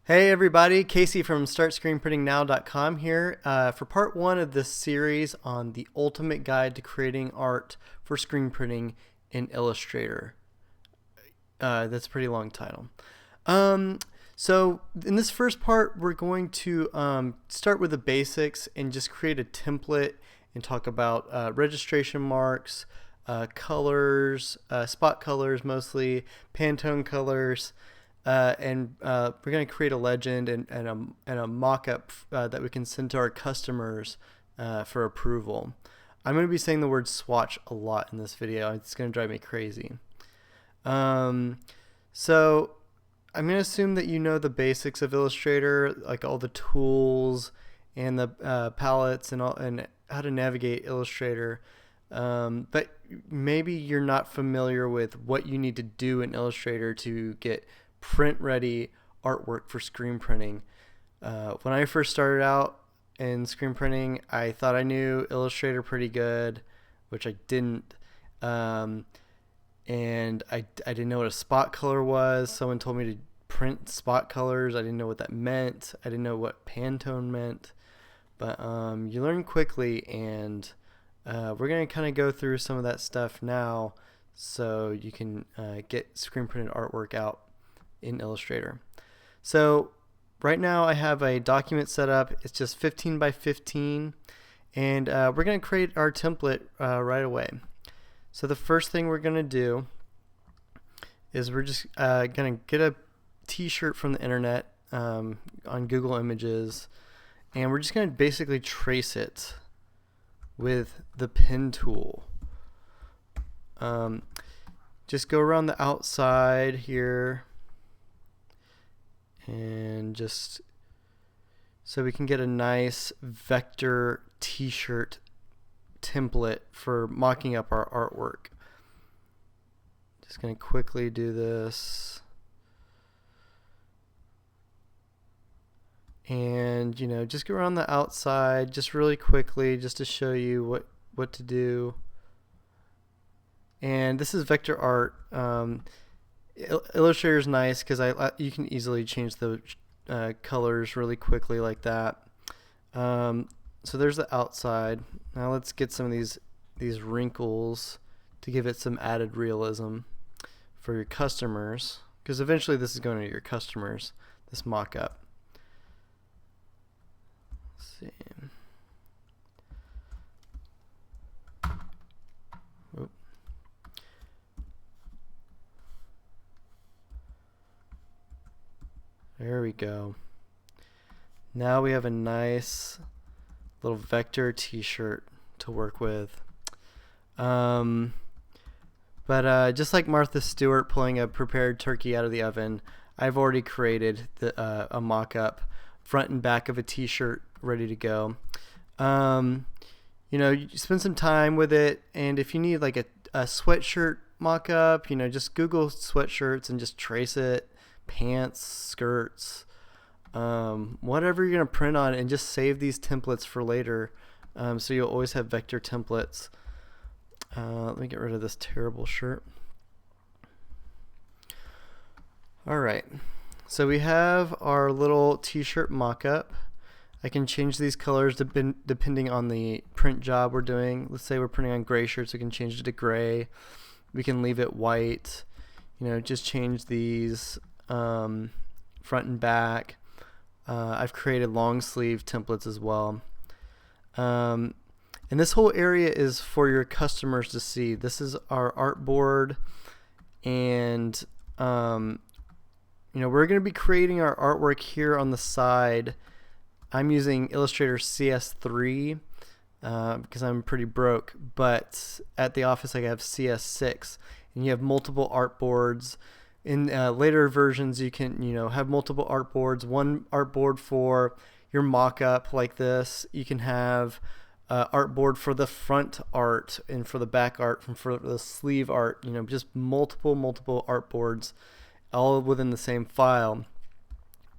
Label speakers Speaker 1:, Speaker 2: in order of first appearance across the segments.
Speaker 1: Hey everybody, Casey from StartScreenPrintingNow.com here for part one of this series on the ultimate guide to creating art for screen printing in Illustrator. That's a pretty long title. So in this first part, we're going to start with the basics and just create a template and talk about registration marks, colors, spot colors mostly, Pantone colors, and we're going to create a legend and a mock-up that we can send to our customers for approval. I'm going to be saying the word swatch a lot in this video. It's going to drive me crazy. So I'm going to assume that you know the basics of Illustrator, like all the tools and the palettes and how to navigate Illustrator. But maybe you're not familiar with what you need to do in Illustrator to get print ready artwork for screen printing. When I first started out in screen printing, I thought I knew Illustrator pretty good, which I didn't. And I didn't know what a spot color was. Someone told me to print spot colors. I didn't know what that meant. I didn't know what Pantone meant. But you learn quickly, and we're going to kind of go through some of that stuff now so you can get screen printed artwork out in Illustrator. So right now I have a document set up. It's just 15 by 15, and we're going to create our template right away. So the first thing we're going to do is we're just going to get a t-shirt from the internet on Google Images, and we're just going to basically trace it with the pen tool. Just go around the outside here, and just so we can get a nice vector t-shirt template for mocking up our artwork. Just going to quickly do this. And just go around the outside just really quickly just to show you what to do. And this is vector art. Illustrator is nice because you can easily change the colors really quickly like that. So there's the outside. Now let's get some of these wrinkles to give it some added realism for your customers, because eventually this is going to your customers, this mock-up. Let's see. Oop. There we go. Now we have a nice little vector t-shirt to work with. Just like Martha Stewart pulling a prepared turkey out of the oven, I've already created a mock-up front and back of a t-shirt ready to go. You spend some time with it, and if you need like a sweatshirt mock-up, just Google sweatshirts and just trace it, pants, skirts, whatever you're going to print on, and just save these templates for later, so you'll always have vector templates. Let me get rid of this terrible shirt. Alright, so we have our little t-shirt mock-up. I can change these colors depending on the print job we're doing. Let's say we're printing on gray shirts, we can change it to gray. We can leave it white. Just change these front and back. I've created long sleeve templates as well. And this whole area is for your customers to see. This is our artboard, and we're going to be creating our artwork here on the side. I'm using Illustrator CS3 because I'm pretty broke, but at the office I have CS6, and you have multiple artboards. In later versions, you can have multiple artboards. One artboard for your mock-up like this. You can have artboard for the front art and for the back art and for the sleeve art. Just multiple artboards, all within the same file.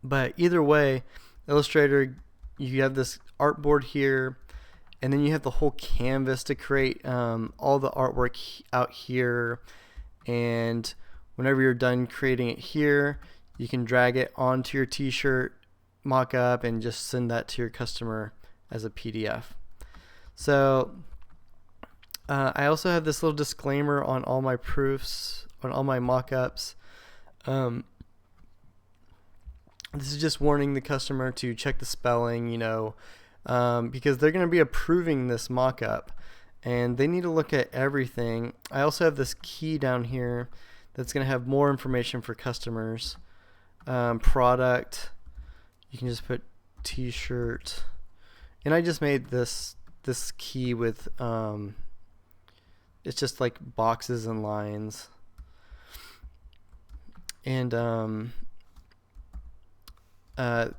Speaker 1: But either way, Illustrator, you have this artboard here, and then you have the whole canvas to create all the artwork out here. And whenever you're done creating it here, you can drag it onto your t-shirt mock-up and just send that to your customer as a PDF. So I also have this little disclaimer on all my proofs, on all my mock-ups. This is just warning the customer to check the spelling, because they're going to be approving this mock-up and they need to look at everything. I also have this key down here that's going to have more information for customers. Product, you can just put t-shirt, and I just made this key with it's just like boxes and lines, and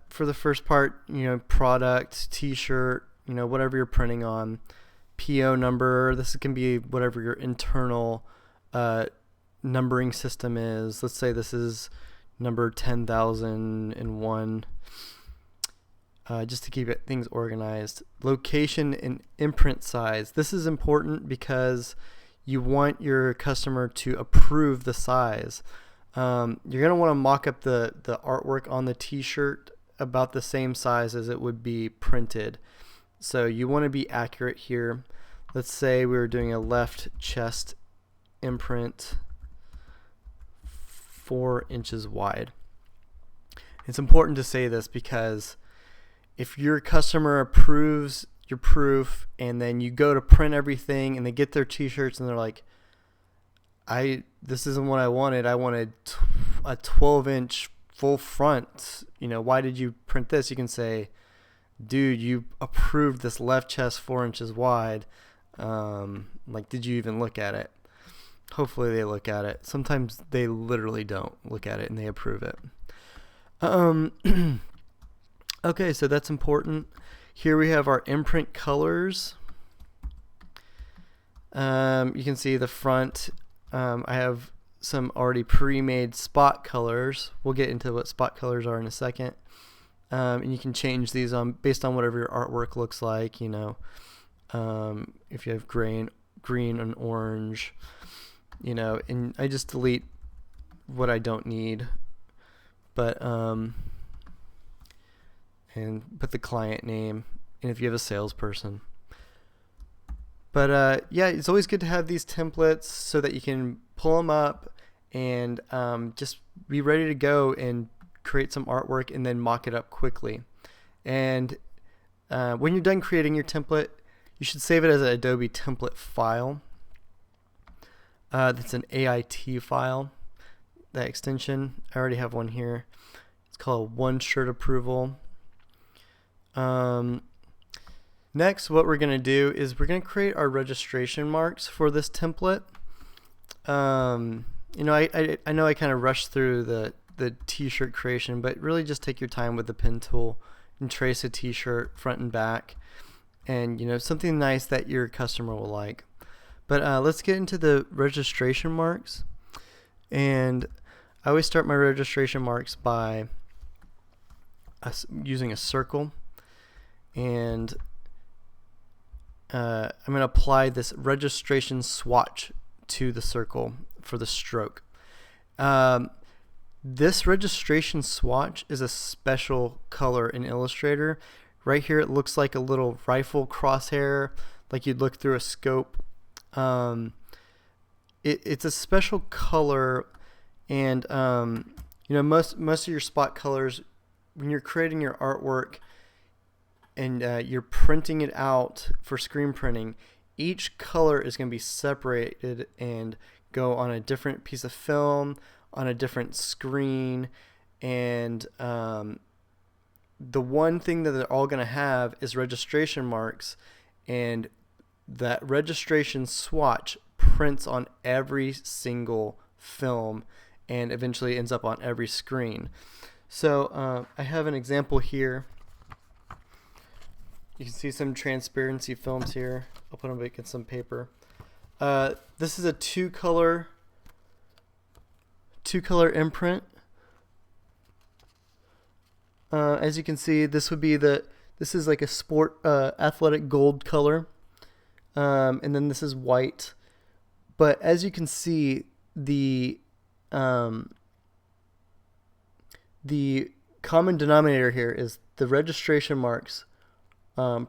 Speaker 1: for the first part, product, t-shirt, whatever you're printing on, PO number, this can be whatever your internal numbering system is. Let's say this is number 10,001, just to keep things organized. Location and imprint size. This is important because you want your customer to approve the size. You're going to want to mock up the artwork on the t-shirt about the same size as it would be printed. So you want to be accurate here. Let's say we were doing a left chest imprint 4 inches wide. It's important to say this because if your customer approves your proof and then you go to print everything and they get their t-shirts and they're like, this isn't what I wanted. I wanted a 12-inch full front. Why did you print this? You can say, dude, you approved this left chest 4 inches wide. Did you even look at it? Hopefully they look at it. Sometimes they literally don't look at it and they approve it. Okay, so that's important. Here we have our imprint colors. You can see the front. I have some already pre-made spot colors. We'll get into what spot colors are in a second. And you can change these based on whatever your artwork looks like. If you have green and orange, and I just delete what I don't need, but and put the client name, and if you have a salesperson. But yeah, it's always good to have these templates so that you can pull them up and just be ready to go and create some artwork and then mock it up quickly. And when you're done creating your template, you should save it as an Adobe template file. That's an AIT file, that extension. I already have one here. It's called One Shirt Approval. Next, what we're going to do is we're going to create our registration marks for this template. I know I kind of rushed through the t-shirt creation, but really just take your time with the pen tool and trace a t-shirt front and back, and something nice that your customer will like. But let's get into the registration marks, and I always start my registration marks by using a circle, and I'm going to apply this registration swatch to the circle for the stroke. This registration swatch is a special color in Illustrator. Right here it looks like a little rifle crosshair, like you'd look through a scope. It's a special color, and most of your spot colors, when you're creating your artwork and you're printing it out for screen printing, each color is going to be separated and go on a different piece of film, on a different screen, and the one thing that they're all going to have is registration marks, and that registration swatch prints on every single film and eventually ends up on every screen. So I have an example here. You can see some transparency films here. I'll put them against some paper. This is a two-color imprint. As you can see, this is like a sport athletic gold color, and then this is white. But as you can see, the the common denominator here is the registration marks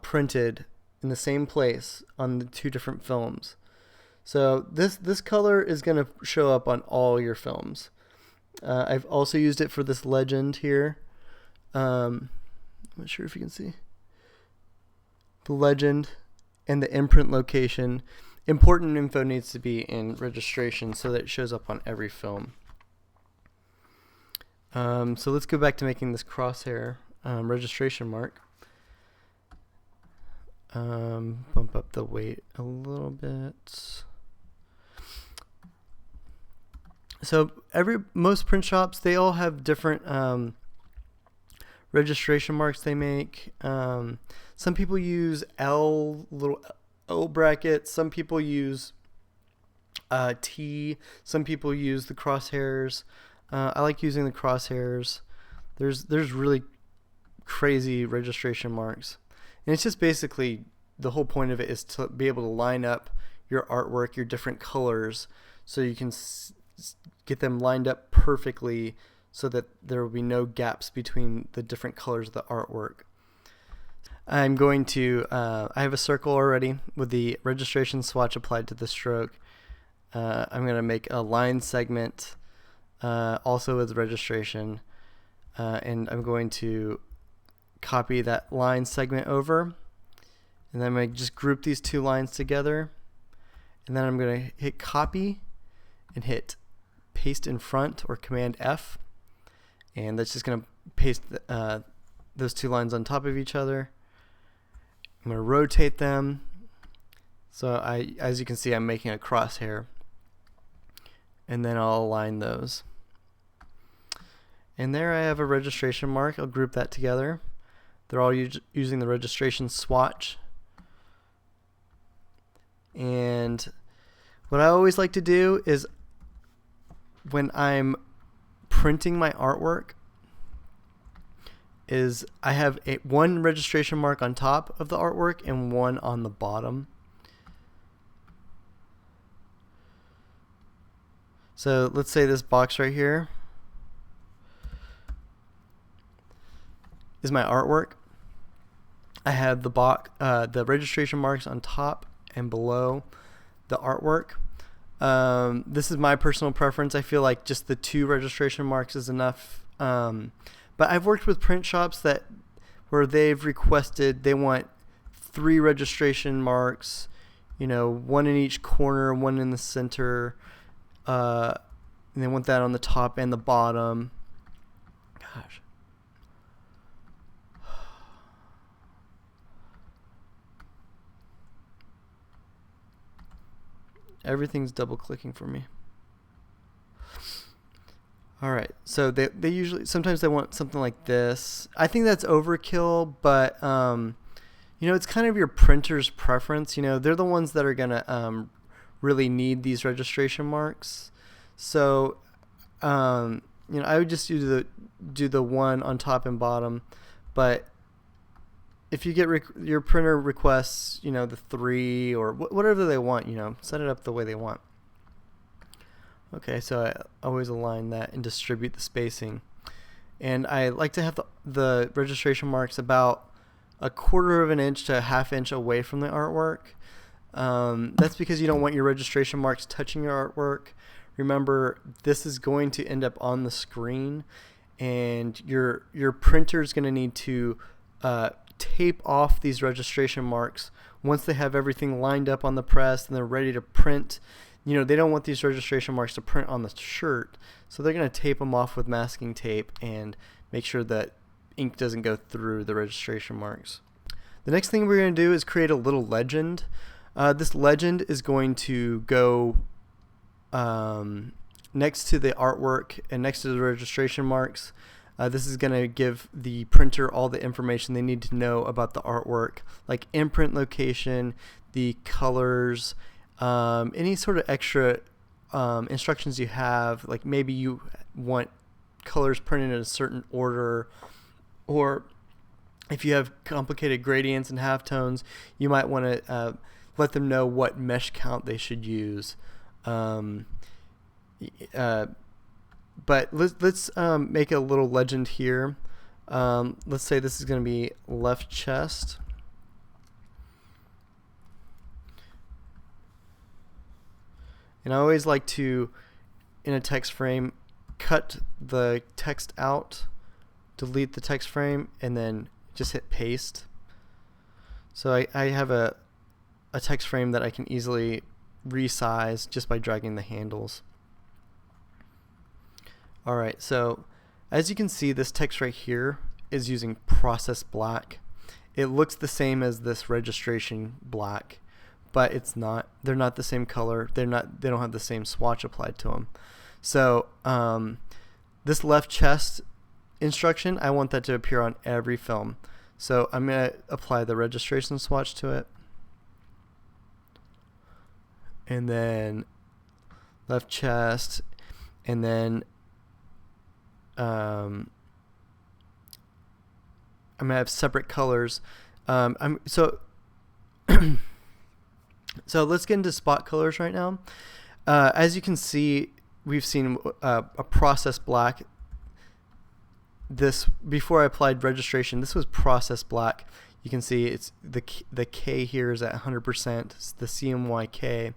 Speaker 1: printed in the same place on the two different films. So this color is going to show up on all your films. I've also used it for this legend here. I'm not sure if you can see the legend and the imprint location. Important info needs to be in registration so that it shows up on every film. So let's go back to making this crosshair registration mark. Bump up the weight a little bit. So most print shops, they all have different registration marks they make. Some people use little L brackets. Some people use T. Some people use the crosshairs. I like using the crosshairs. There's really crazy registration marks. And it's just basically, the whole point of it is to be able to line up your artwork, your different colors, so you can get them lined up perfectly so that there will be no gaps between the different colors of the artwork. I'm going to, I have a circle already with the registration swatch applied to the stroke. I'm going to make a line segment also with registration, and I'm going to copy that line segment over, and then I'm going to just group these two lines together, and then I'm going to hit copy and hit paste in front, or Command F, and that's just going to paste those two lines on top of each other. I'm going to rotate them, so as you can see, I'm making a crosshair, and then I'll align those. And there I have a registration mark. I'll group that together. They're all using the registration swatch. And what I always like to do is, when I'm printing my artwork, is I have one registration mark on top of the artwork and one on the bottom. So let's say this box right here is my artwork. I have the registration marks on top and below the artwork. This is my personal preference. I feel like just the two registration marks is enough. But I've worked with print shops where they've requested, they want 3 registration marks, one in each corner, one in the center, and they want that on the top and the bottom. Gosh. Everything's double clicking for me. Alright, so they usually, sometimes they want something like this. I think that's overkill, but it's kind of your printer's preference. They're the ones that are gonna really need these registration marks. So I would just do the one on top and bottom, but if you get your printer requests, the 3 or whatever they want, set it up the way they want. Okay, so I always align that and distribute the spacing. And I like to have the registration marks about 1/4 of an inch to 1/2 inch away from the artwork. That's because you don't want your registration marks touching your artwork. Remember, this is going to end up on the screen, and your printer is going to need to tape off these registration marks once they have everything lined up on the press and they're ready to print. They don't want these registration marks to print on the shirt, so they're going to tape them off with masking tape and make sure that ink doesn't go through the registration marks. The next thing we're going to do is create a little legend. This legend is going to go next to the artwork and next to the registration marks. This is going to give the printer all the information they need to know about the artwork, like imprint location, the colors, any sort of extra instructions you have, like maybe you want colors printed in a certain order, or if you have complicated gradients and halftones, you might want to let them know what mesh count they should use. But let's make a little legend here. Let's say this is going to be left chest. And I always like to, in a text frame, cut the text out, delete the text frame, and then just hit paste. So I have a text frame that I can easily resize just by dragging the handles. Alright, so as you can see, this text right here is using process black. It looks the same as this registration black, but it's not. They're not the same color. They don't have the same swatch applied to them. So this left chest instruction, I want that to appear on every film. So I'm going to apply the registration swatch to it. And then left chest, and then I'm going to have separate colors. So let's get into spot colors right now. As you can see, we've seen a process black. This, before I applied registration, this was process black. You can see it's the K here is at 100%. It's the CMYK.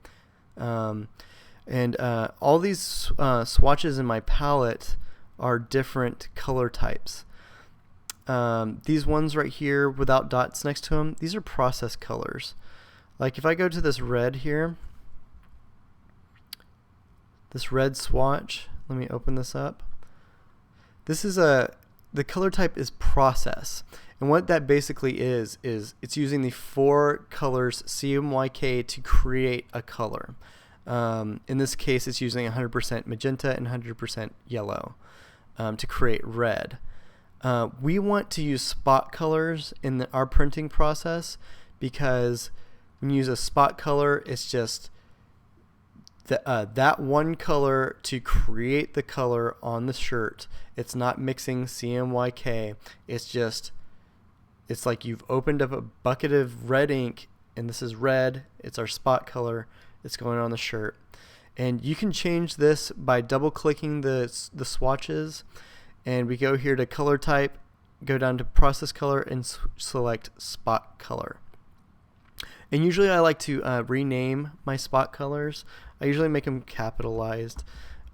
Speaker 1: And all these swatches in my palette are different color types. These ones right here without dots next to them, these are process colors. Like if I go to this red here, this red swatch, let me open this up. This is the color type is process. And what that basically is it's using the 4 colors CMYK to create a color. In this case, it's using 100% magenta and 100% yellow to create red. We want to use spot colors in our printing process because when you use a spot color, it's just that one color to create the color on the shirt. It's not mixing CMYK. It's like you've opened up a bucket of red ink, and this is red. It's our spot color. It's going on the shirt. And you can change this by double-clicking the swatches. And we go here to color type, go down to process color, and select spot color. And usually I like to rename my spot colors. I usually make them capitalized,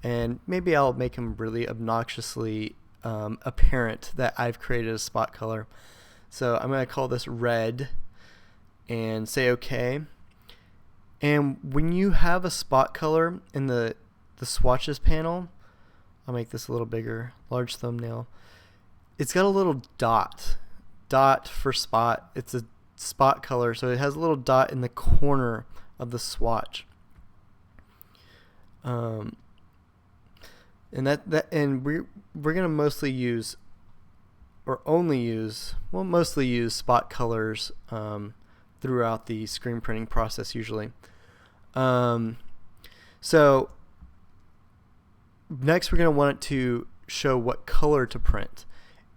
Speaker 1: and maybe I'll make them really obnoxiously apparent that I've created a spot color. So I'm going to call this red and say OK. And when you have a spot color in the swatches panel, I'll make this a little bigger, large thumbnail. It's got a little dot for spot. It's a spot color, so it has a little dot in the corner of the swatch. And we're gonna mostly use spot colors throughout the screen printing process usually. So next we're going to want to show what color to print,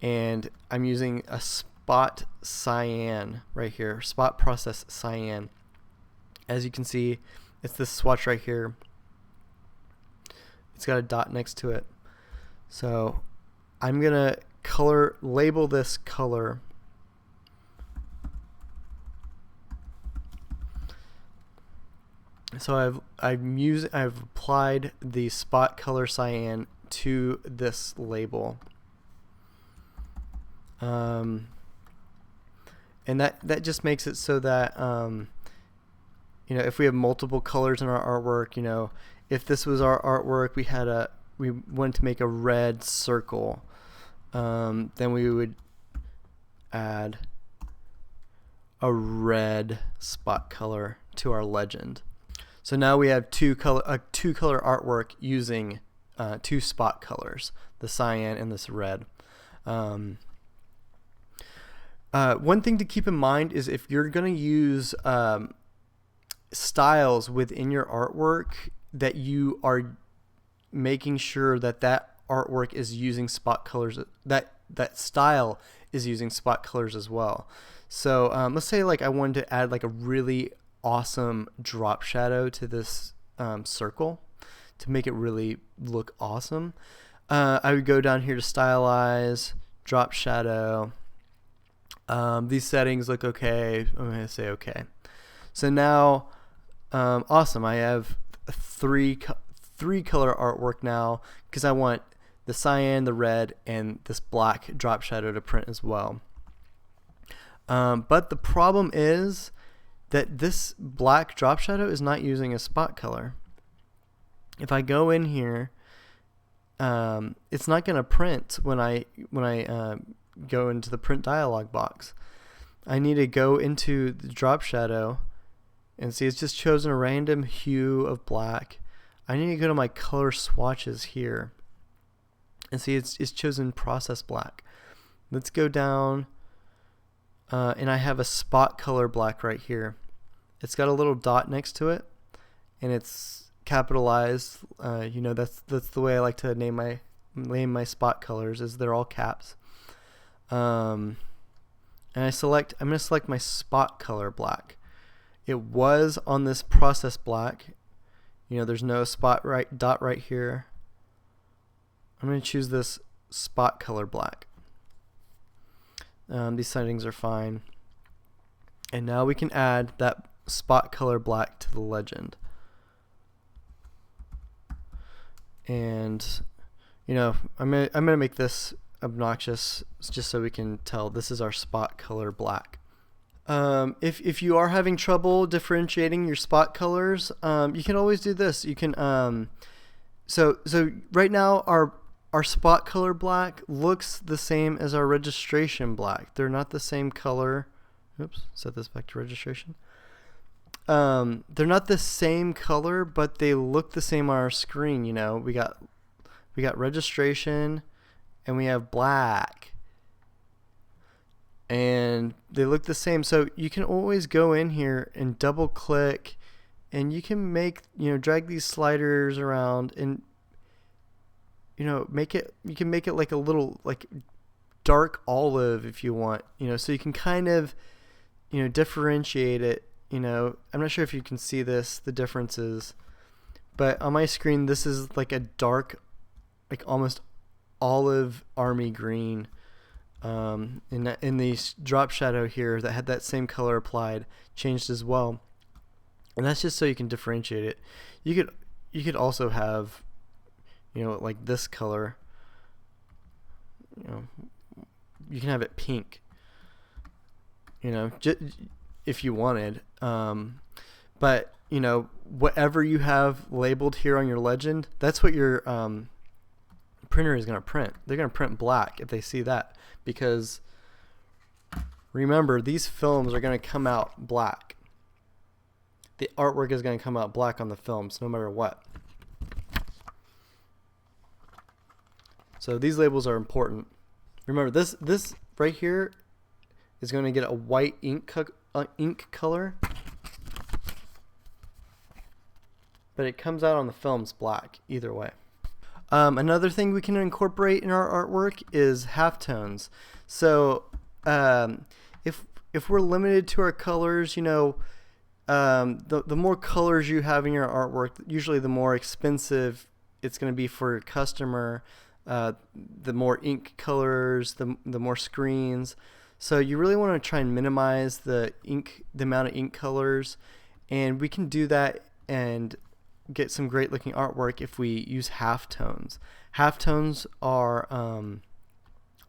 Speaker 1: and I'm using a spot cyan right here, spot process cyan. As you can see, it's this swatch right here. It's got a dot next to it. So I'm going to label this color. So I've applied the spot color cyan to this label, and that just makes it so that if we have multiple colors in our artwork, if this was our artwork, we wanted to make a red circle, then we would add a red spot color to our legend. So now we have two color artwork using 2 spot colors, the cyan and this red. One thing to keep in mind is if you're going to use styles within your artwork, that you are making sure that artwork is using spot colors, that style is using spot colors as well. So let's say like I wanted to add like a really awesome drop shadow to this circle to make it really look awesome. I would go down here to stylize, drop shadow. These settings look okay. I'm going to say okay. So now, awesome. I have three color artwork now because I want the cyan, the red, and this black drop shadow to print as well. But the problem is that this black drop shadow is not using a spot color. If I go in here, it's not going to print when I go into the print dialog box. I need to go into the drop shadow and see it's just chosen a random hue of black. I need to go to my color swatches here and see it's chosen process black. Let's go down and I have a spot color black right here. It's got a little dot next to it and it's capitalized. You know, that's the way I like to name my spot colors, is they're all caps. And I'm going to select my spot color black. It was on this process black. You know, there's no dot right here. I'm going to choose this spot color black. These settings are fine. And now we can add that spot color black to the legend. And you know, I'm gonna make this obnoxious just so we can tell this is our spot color black. If you are having trouble differentiating your spot colors, you can always do this. You can so right now our spot color black looks the same as our registration black. They're not the same color. Oops, set this back to registration. They're not the same color, but they look the same on our screen. You know, we got registration and we have black, and they look the same. So you can always go in here and double click, and you can drag these sliders around and you can make it like a little like dark olive if you want, so you can kind of differentiate it. I'm not sure if you can see the differences, but on my screen this is like a dark, like almost olive army green. In the drop shadow here that had that same color applied changed as well, and that's just so you can differentiate it. You could also have like this color. You can have it pink, if you wanted, but whatever you have labeled here on your legend, that's what your printer is going to print. They're going to print black if they see that, because remember, these films are going to come out black. The artwork is going to come out black on the films no matter what. So these labels are important. Remember, this right here is going to get a white ink color, but it comes out on the films black either way. Another thing we can incorporate in our artwork is halftones. So if we're limited to our colors, the more colors you have in your artwork, usually the more expensive it's going to be for your customer. The more ink colors, the more screens. So you really want to try and minimize the amount of ink colors, and we can do that and get some great looking artwork if we use halftones. Halftones are,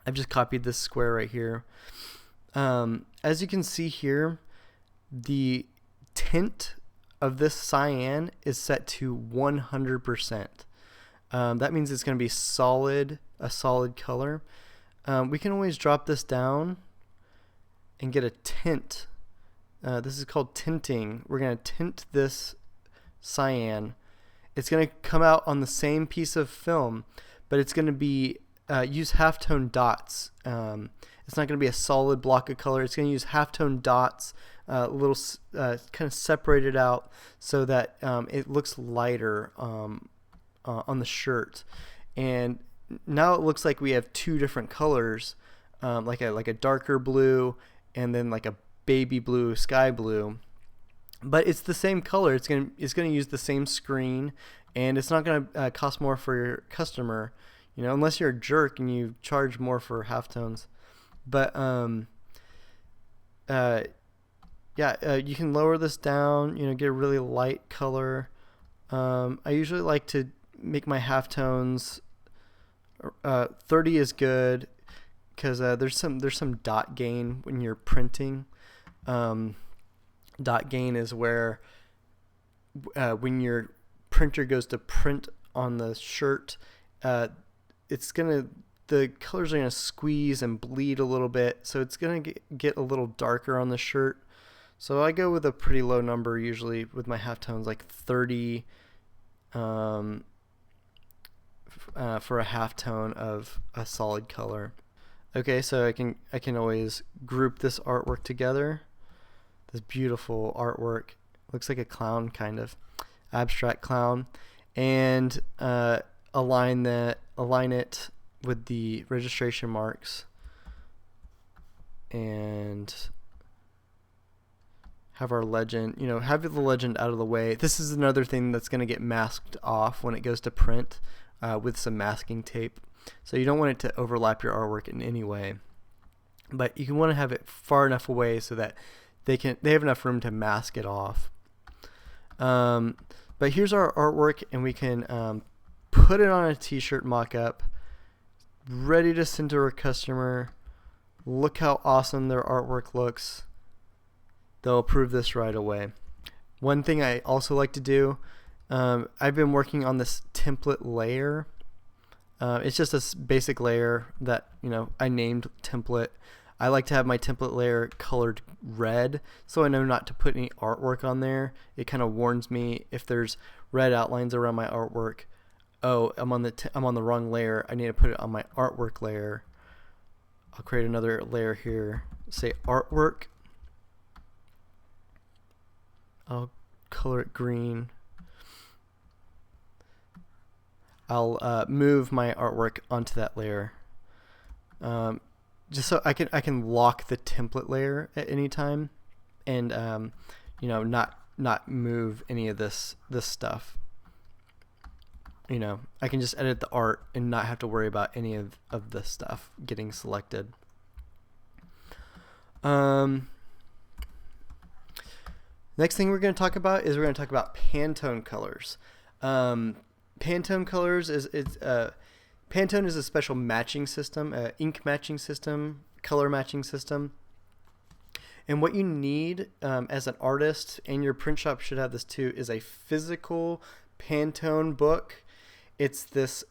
Speaker 1: I've just copied this square right here. As you can see here, the tint of this cyan is set to 100%. That means it's going to be a solid color. We can always drop this down and get a tint. This is called tinting. We're going to tint this cyan. It's going to come out on the same piece of film, but it's going to be use halftone dots. It's not going to be a solid block of color. It's going to use halftone dots, little kind of separated out so that it looks lighter on the shirt. And now it looks like we have two different colors, like a darker blue and then like a baby blue, sky blue. But it's the same color. It's gonna use the same screen, and it's not gonna cost more for your customer. unless you're a jerk and you charge more for halftones. But you can lower this down, get a really light color. I usually like to make my halftones 30 is good, because there's some dot gain when you're printing. Dot gain is where when your printer goes to print on the shirt, the colors are gonna squeeze and bleed a little bit, so it's gonna get a little darker on the shirt. So I go with a pretty low number usually with my halftones, like 30 for a halftone of a solid color. Okay, so I can always group this artwork together. This beautiful artwork, looks like a clown, kind of abstract clown, and align it with the registration marks, and have our legend, have the legend out of the way. This is another thing that's going to get masked off when it goes to print with some masking tape. So you don't want it to overlap your artwork in any way, but you want to have it far enough away so that they have enough room to mask it off. But here's our artwork, and we can put it on a t-shirt mock-up, ready to send to our customer. Look how awesome their artwork looks. They'll approve this right away. One thing I also like to do, I've been working on this template layer. It's just a basic layer that I named template. I like to have my template layer colored red, so I know not to put any artwork on there. It kind of warns me if there's red outlines around my artwork. Oh, I'm on the wrong layer. I need to put it on my artwork layer. I'll create another layer here. Say artwork. I'll color it green. I'll move my artwork onto that layer, just so I can lock the template layer at any time, and not move any of this stuff. I can just edit the art and not have to worry about any of this stuff getting selected. Next thing we're going to talk about is Pantone Colors. Pantone Colors Pantone is a special matching system, ink matching system, color matching system. And what you need as an artist, and your print shop should have this too, is a physical Pantone book. It's this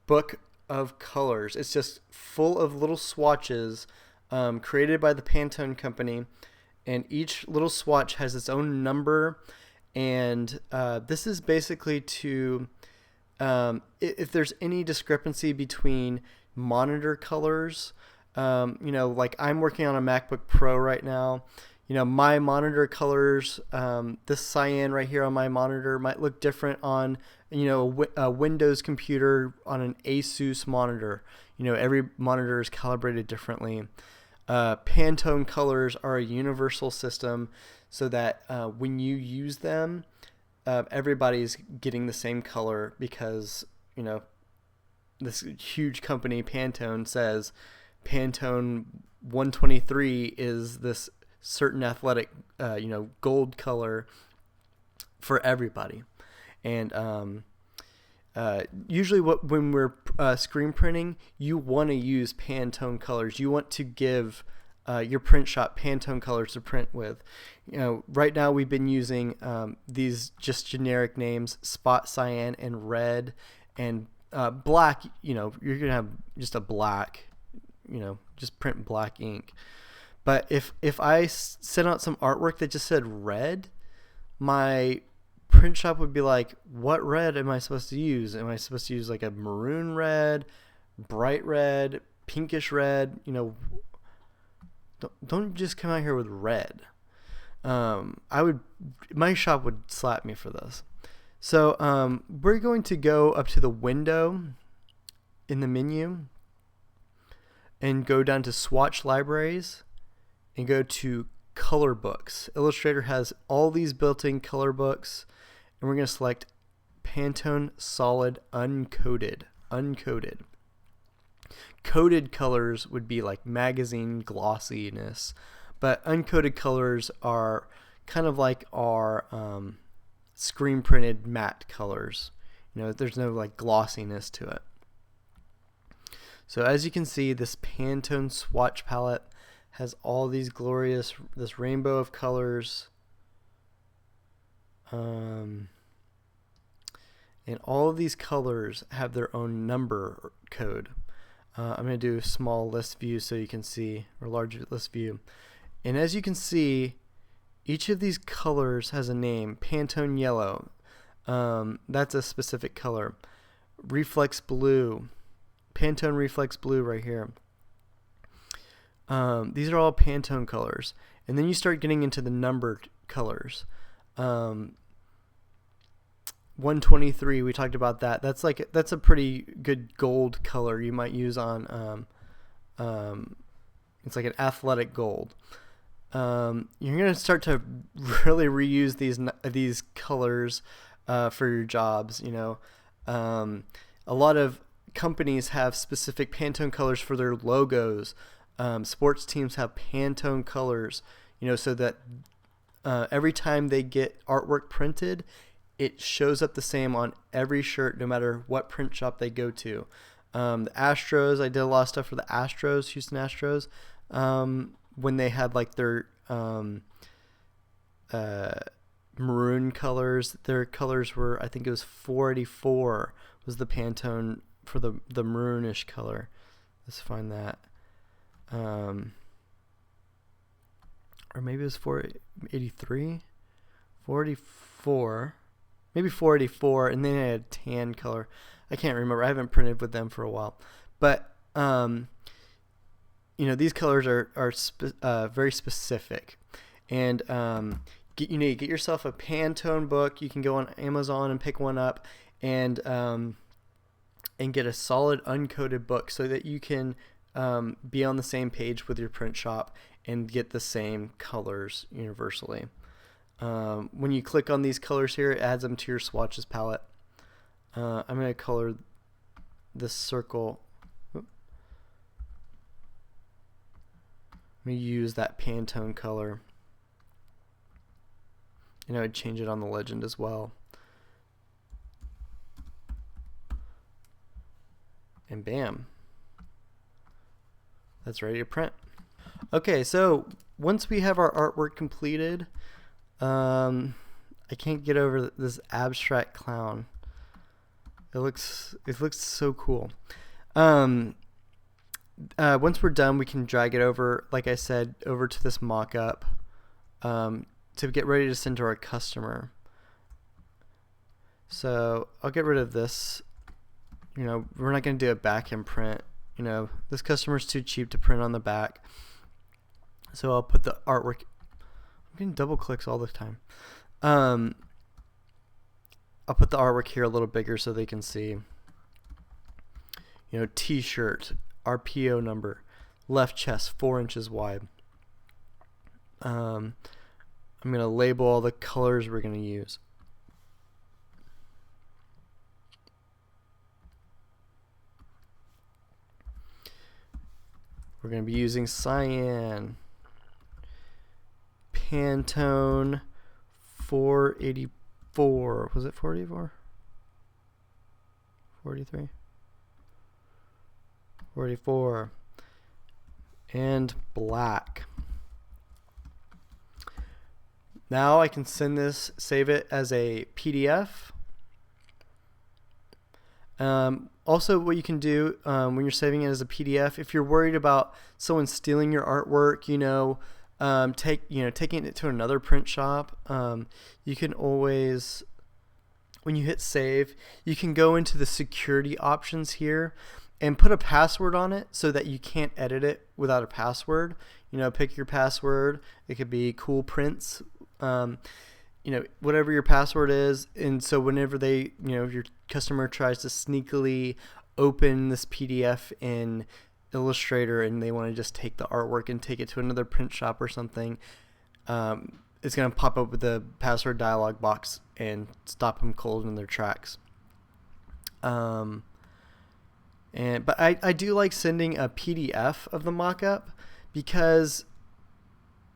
Speaker 1: book of colors. It's just full of little swatches created by the Pantone company, and each little swatch has its own number. And this is basically to if there's any discrepancy between monitor colors, like I'm working on a MacBook Pro right now. My monitor colors, this cyan right here on my monitor might look different on a Windows computer on an Asus monitor. Every monitor is calibrated differently. Pantone colors are a universal system, so that when you use them, everybody's getting the same color, because this huge company Pantone says Pantone 123 is this certain athletic gold color for everybody. And usually when we're screen printing, you want to use Pantone colors. You want to give your print shop Pantone colors to print with. Right now we've been using these just generic names: spot cyan and red, and black. You're gonna have just a black. Just print black ink. But if I sent out some artwork that just said red, my print shop would be like, what red am I supposed to use? Am I supposed to use like a maroon red, bright red, pinkish red? Don't just come out here with red. My shop would slap me for this. So we're going to go up to the window in the menu and go down to swatch libraries and go to color books. Illustrator has all these built-in color books, and we're going to select Pantone Solid Uncoated. uncoated. Coated colors would be like magazine glossiness, but uncoated colors are kind of like our screen printed matte colors. There's no like glossiness to it. So as you can see, this Pantone swatch palette has all these this rainbow of colors. And all of these colors have their own number code. I'm going to do a small list view so you can see, or large list view. And as you can see, each of these colors has a name. Pantone yellow, that's a specific color. Reflex blue, Pantone reflex blue right here. These are all Pantone colors. And then you start getting into the numbered colors. 123, we talked about that. That's a pretty good gold color you might use on it's like an athletic gold. You're going to start to really reuse these colors for your jobs. A lot of companies have specific Pantone colors for their logos. Sports teams have Pantone colors, so that every time they get artwork printed, it shows up the same on every shirt, no matter what print shop they go to. The Astros, I did a lot of stuff for the Astros, Houston Astros, when they had like their maroon colors. Their colors were, I think it was 484 was the Pantone for the maroonish color. Let's find that. Or maybe it was 483, 484. Maybe 484, and then I had tan color. I can't remember. I haven't printed with them for a while. But, these colors are very specific. And you get yourself a Pantone book. You can go on Amazon and pick one up and get a solid uncoated book so that you can be on the same page with your print shop and get the same colors universally. When you click on these colors here, it adds them to your swatches palette. I'm going to color this circle. I'm going to use that Pantone color. I'd change it on the legend as well. And bam. That's ready to print. Okay, so once we have our artwork completed, I can't get over this abstract clown. It looks so cool. Once we're done, we can drag it over, like I said, over to this mock-up to get ready to send to our customer. So I'll get rid of this. We're not going to do a back-end print. This customer's too cheap to print on the back. So I'll put the artwork. I'm getting double clicks all the time. I'll put the artwork here a little bigger so they can see. T-shirt, our PO number, left chest 4 inches wide. I'm going to label all the colors we're going to use. We're going to be using cyan, Pantone 484. Was it 484? 43? 44. And black. Now I can save it as a PDF. Also, what you can do when you're saving it as a PDF, if you're worried about someone stealing your artwork, taking it to another print shop, you can always, when you hit save, you can go into the security options here and put a password on it so that you can't edit it without a password. Pick your password. It could be Cool Prints. Whatever your password is, and so whenever your customer tries to sneakily open this PDF in Illustrator and they want to just take the artwork and take it to another print shop or something, it's going to pop up with the password dialog box and stop them cold in their tracks. But I do like sending a PDF of the mock-up, because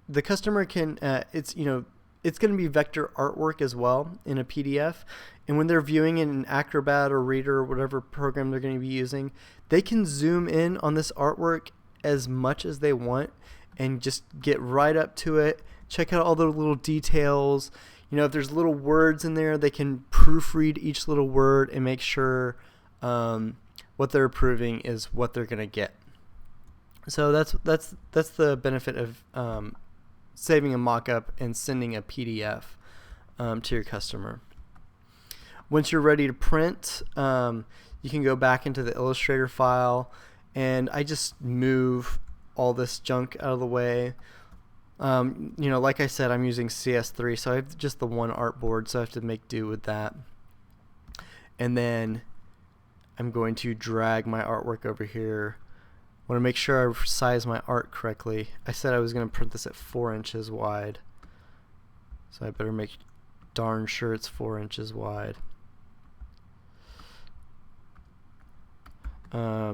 Speaker 1: the customer can, it's going to be vector artwork as well in a PDF. And when they're viewing it in Acrobat or Reader or whatever program they're going to be using, they can zoom in on this artwork as much as they want and just get right up to it, check out all the little details. If there's little words in there, they can proofread each little word and make sure what they're approving is what they're going to get. So that's the benefit of saving a mock-up and sending a PDF to your customer. Once you're ready to print, you can go back into the Illustrator file, and I just move all this junk out of the way. Like I said, I'm using CS3, so I have just the one artboard, so I have to make do with that. And then I'm going to drag my artwork over here. I want to make sure I size my art correctly. I said I was going to print this at 4 inches wide, so I better make darn sure it's 4 inches wide.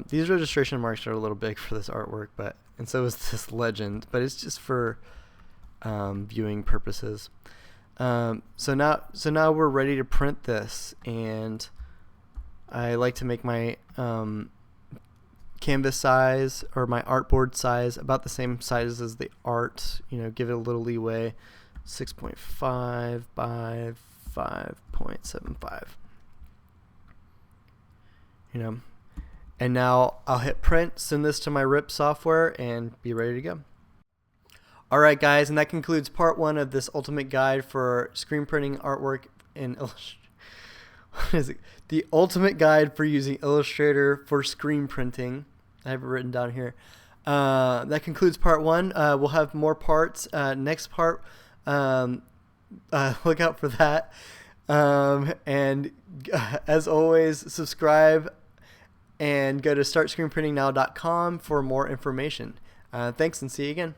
Speaker 1: These registration marks are a little big for this artwork, and so is this legend, but it's just for viewing purposes. So now we're ready to print this, and I like to make my canvas size or my artboard size about the same size as the art. Give it a little leeway. 6.5 by 5.75. And now I'll hit print, send this to my RIP software, and be ready to go. Alright guys, and that concludes part 1 of this ultimate guide for screen printing artwork in Illustrator. What is it? The ultimate guide for using Illustrator for screen printing. I have it written down here. That concludes part 1. We'll have more parts. Next part, look out for that. And as always, subscribe and go to startscreenprintingnow.com for more information. Thanks, and see you again.